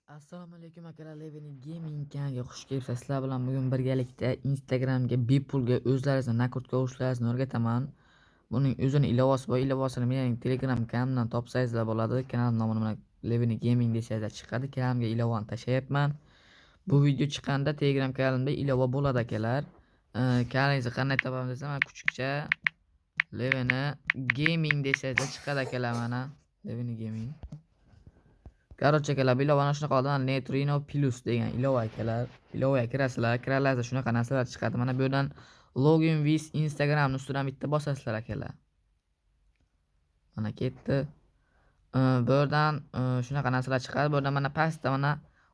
Assalomu alaykum akalar, Leveni Gaming kanaliga xush kelibsiz. Sizlar bilan bugun birgalikda Instagramga bepulga o'zlaringizni nakrutka urishlaringizni o'rgataman. Buning o'zini ilovasi bor. Ilovasini mening Telegram kanalimdan topsangizlar bo'ladi. Kanal nomini mana Leveni Gaming desangizlar chiqadi. Kanalimga ilovani tashlayapman. Bu video chiqqanda Telegram kanalimda ilova bo'ladi akalar. Kanalingizni qanday topamiz desam, mana kuchukcha Leveni Gaming desangizlar chiqadi akalar, mana Leveni Gaming. Короче akalar, bu ilovani shunaqa qildim. Neutrino Plus degan ilova akalar. Ilovaga kirasizlar, kiralarda shunaqa narsalar chiqadi. Mana bu yerdan login with Instagram ustidan bitta bosasizlar akalar. Mana ketdi. Bu yerdan shunaqa narsalar chiqadi. Bu yerdan mana pastda mana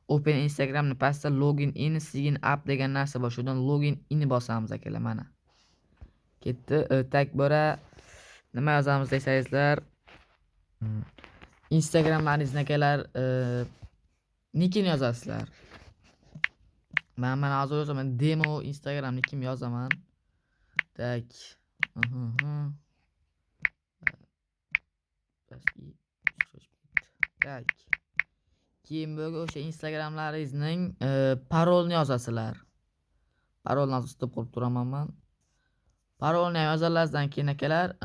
Open Instagram ni pastda login in sign up degan narsa bor. Shundan login in bosamiz akalar, mana. Ketdi. Tag bora nima yozamiz desangizlar, Instagramlaringizni akalar nikini yozasizlar. Mana hozir yozaman, demo Instagram nikim yozaman. Tak. Tak. Keyin bo'lga o'sha Instagramlaringizning parolni yozasizlar. Parolni ustida qo'yib turaman men. Parolni ham yozganingizdan keyin akalar,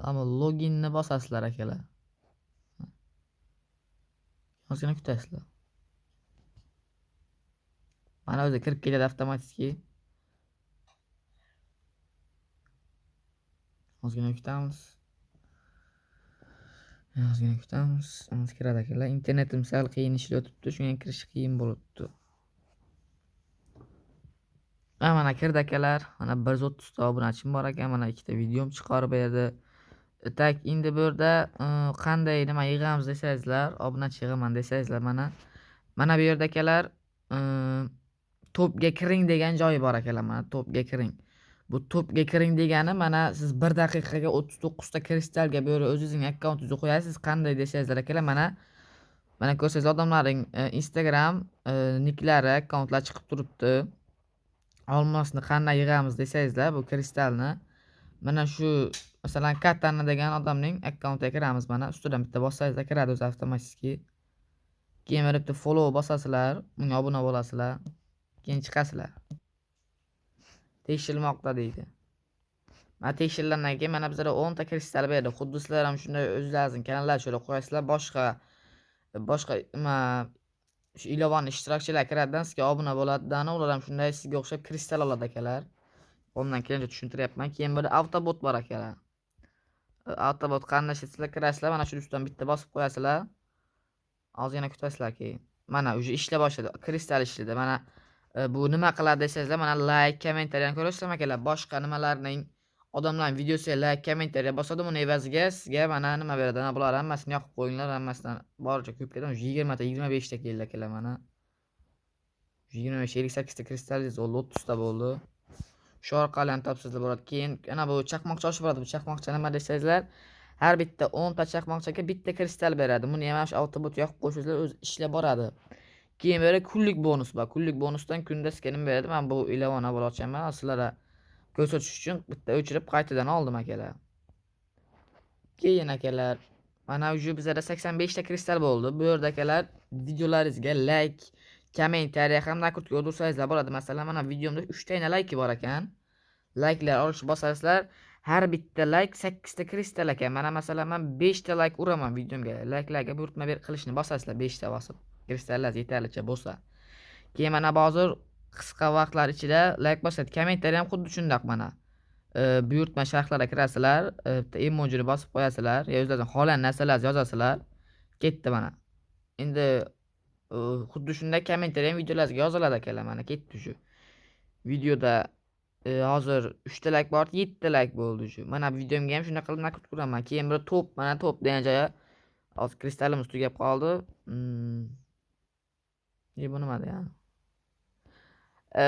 ammo loginni bosasizlar akalar. Ozgina kutasizlar. Mana o'zi kirib keladi avtomatik. Ozgina kutamiz. Ozgina kutamiz. Ozgina kiradi akalar. Internetim sal qiyin ishlayotibdi, shunga kirish qiyin bo'libdi. Mana kirdi akalar. Mana 130 ta obunachim bor ekan. Mana ikkita videom chiqarib berdi. Tak, endi bu yerda qanday nima yig'amiz desangizlar, obunachi yig'aman desangizlar, mana bu yerda akalar topga kiring degan joyi bor akalar. Mana topga kiring. Bu topga kiring degani, mana siz 1 daqiqaga 39 ta kristalga bu yerga o'zingizning akkauntingizni qo'yasiz. Qanday desangizlar akalar, mana ko'rsangiz odamlarning Instagram niklari, akkauntlar chiqib turibdi. Olmosni qanday yig'amiz desangizlar, bu kristalni mana shu masalan Katana degan odamning akkauntiga kiramiz. Mana ustidan bitta bossangizlar kiradi o'zi avtomatik. Keyin mana bitta follow bosasizlar, unga obuna bo'lasizlar. Keyin chiqasizlar. Tekshirilmoqda deydi. Mana tekshirilgandan keyin mana bizga 10 ta kristal berdi. Xuddi sizlar ham shunday o'zlaringizning kanallarga shunday qo'yasizlar. Boshqa shu ilovaning ishtirokchilari kiradidan sizga obuna bo'ladidan, ular ham shunday sizga o'xshab kristal oladi akalar. Ondan keyin tushuntiryapman. Keyin burada avtobot bor akalar. Avtobot qanday ishlasizlar, kirasizlar, mana shu ustidan bitta bosib qo'yasizlar. Ozgina kutasizlar keyin. Mana уже ishlay boshladi. Kristal ishladi. Mana bu nima qiladi desangizlar, mana like, kommentariyani ko'rasizlarmi akalar? Boshqa nimalarning odamlarning videosiga like, kommentariya bosadi, buni evaziga sizga mana nima beradi. Mana bular hammasini yoqib qo'yinglar, hammasidan boricha ko'p keladi. 20 ta, 25 ta keldi akalar mana. 25, 58 ta kristalliz bo'ldi, 30 ta bo'ldi. Shu orqali ham topsizlar bo'ladi. Keyin ana bu chaqmoqcha oshib boradi. Bu chaqmoqcha nima desangizlar, har bitta 10 ta chaqmoqchaga bitta kristal beradi. Buni ham shu avtobot yoqib qo'yishingizlar o'zi ishlab boradi. Keyin böyle kunlik bonus bor. Kunlik bonusdan kunda sizga nima beradi? Men bu ilovani avval ochaman. Sizlarga ko'rsatish uchun bitta o'chirib qaytadan oldim akalar. Keyin akalar, mana shu bizda 85 ta kristal bo'ldi. Bu yerda akalar videolaringizga like, kommentariya ham nakrutka ursangiz bo'ladi. Masalan, mana videomda 3 ta like bor ekan. Like'lar olish bosasizlar, har bitta like 8 ta kristal ekan. Mana masalan men 5 ta like uraman videomga. Like'larga buyurtma qilishni bosasizlar 5 ta bosib. Kristallar yetarlicha bo'lsa. Keyin mana ba'zi qisqa vaqtlar ichida like bosadi. Kommentariya ham xuddi shundoq mana. Buyurtma sharhlarga kirasizlar, bitta emojini bosib qo'yasizlar, yo o'zingizning xohlagan narsalarni yozasizlar. Ketdi mana. Endi xuddi shunday kommentariya ham videolaringizga yoziladi akalar. Mana ketdi shu. Videoda hozir 3 ta like bor, 7 ta like bo'ldi shu. Mana videomga ham shunday qilib nakrutka uraman. Keyin bir top, mana top degan joyi hozir kristallimiz tugab qoldi. Bu nimada ya?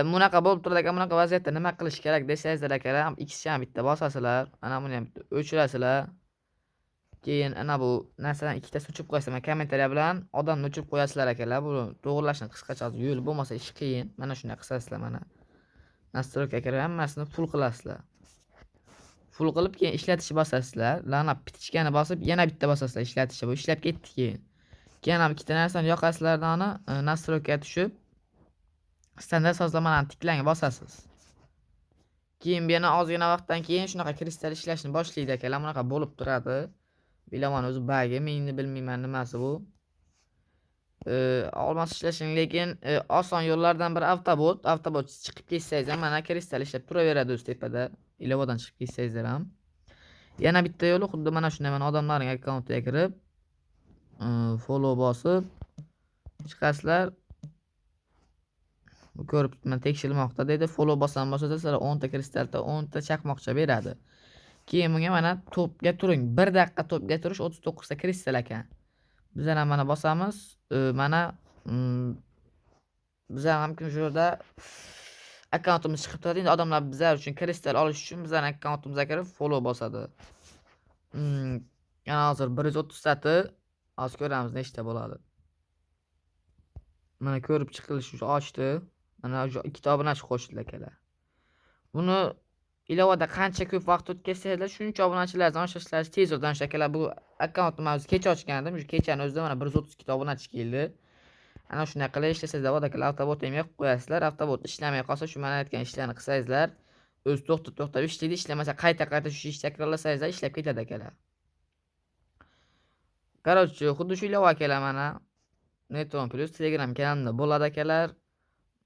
Bunaqa bo'lib turadi ekan, bunaqa vaziyatda nima qilish kerak desangizlar akalar, X ham bitta bosasizlar, ana buni ham bitta o'chirasizlar. Keyin ana bu narsadan ikkita o'chirib qo'yasizlar. Mana kommentariya bilan odamni o'chirib qo'yasizlar akalar. Bu to'g'rilashning qisqacha yo'li bo'lmasa ish qiyin. Mana shunday qilsizlar mana. Nastroyka kirib hammasini full qilasizlar. Full qilib keyin ishlatishni bosasizlar. Lana bitishgani bosib yana bitta bosasizlar ishlatishni. Bu ishlab ketdi keyin. Keyin ham ikkita narsani yoqasizlardan nastroykaga tushib standart sozlamalarni tiklang bosasiz. Keyin bu yana ozgina vaqtdan keyin shunaqa kristal ishlashni boshlaydi akalar. Bunaqa bo'lib turadi. Bilaman o'zi bagi, meni bilmayman nimasi bu. Olmos ishlashing, lekin oson yo'llardan biri avtobot. Avtobot chiqib ketsangiz ham mana kristal ishlab turaveradi o'z tepada. Ilovadan chiqib ketsangizlar ham. Yana bitta yo'li xuddi mana shunday, mana odamlarning akkauntiga kirib, follow bosib chiqasizlar. Bu ko'rib mana tekshirilmoqda deydi. Follow bossangiz sizlar 10 ta kristalda 10 ta chaqmoqcha beradi. Keyin bunga mana to'pga turing. 1 daqiqa to'pga turish 39 ta kristal ekan. Bizlar ham mana bosamiz. Mana bizlar ham shu yerda akkauntimiz chiqib turadi. Endi odamlar bizlar uchun kristal olish uchun bizlar akkauntimizga kirib follow bosadi. Yana hozir 130 tati hozir ko'ramiz nechta bo'ladi. Mana ko'rib chiqilishi ochdi. Mana ikkita obunachi qo'shildi akalar. Buni ilovada qancha ko'p vaqt o'tkazsanglar, shuncha obunachilardan oshashlaringiz tez yordam shakalar. Bu akkauntni o'zi kecha ochgandim. Shu kechani o'zida mana 132 ta obunachi keldi. Ana shunday qilib ishlasangizlar, vodakalar avtobot ham yoqib qo'yasizlar. Avtobot ishlamay qolsa, shu mana aytgan ishlarni qilsangizlar, o'zi to'xtab ishlaydi. Ishlamasa qayta shu ishni takrorlasangizlar, ishlab ketadi akalar. Короче, xuddi shu ilova akalar mana Netron Plus Telegram kanalimda bo'ladi akalar.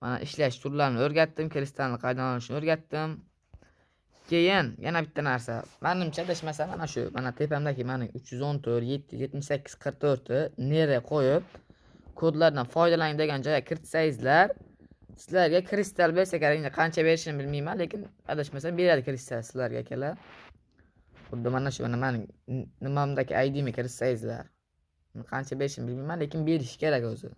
Mana ishlash turlarini o'rgatdim, kristalni qaydan olishni o'rgatdim. Keyin yana bitta narsa. Menimcha adashmasam mana shu, mana tepamdagi mana 314 778 44 nere qo'yib kodlardan foydalaning degan joyga kiritsangizlar, sizlarga kristal bersa kerak. Endi qancha berishini bilmayman, lekin adashmasam beradi kristal sizlarga akalar. Xuddi mana shu mening nimamdagi ID'mi kiritsangizlar. Qancha berishini bilmayman, lekin berish kerak o'zi.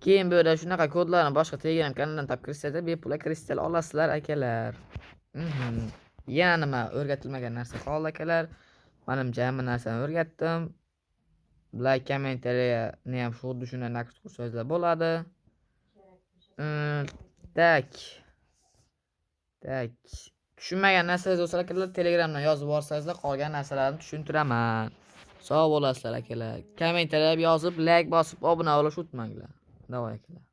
Keyin bu yerda shunaqa kodlarni boshqa Telegram kanalidan topib kirsangizlar, bepul kristal olasizlar akalar. Yana nima o'rgatilmagan narsa qoldi akalar. Menimcha hamma narsani o'rgatdim. Like, kommentariyani ham xuddi shunday naqd qilsangizlar bo'ladi. Tak. Tushunmagan narsangiz bo'lsa akalar, Telegramdan yozib yuborsangizlar, qolgan narsalarni tushuntiraman. Sog' bo'lasizlar akalar. Kommentariyga yozib, like bosib, obuna bo'lishni unutmanglar. Davay akalar.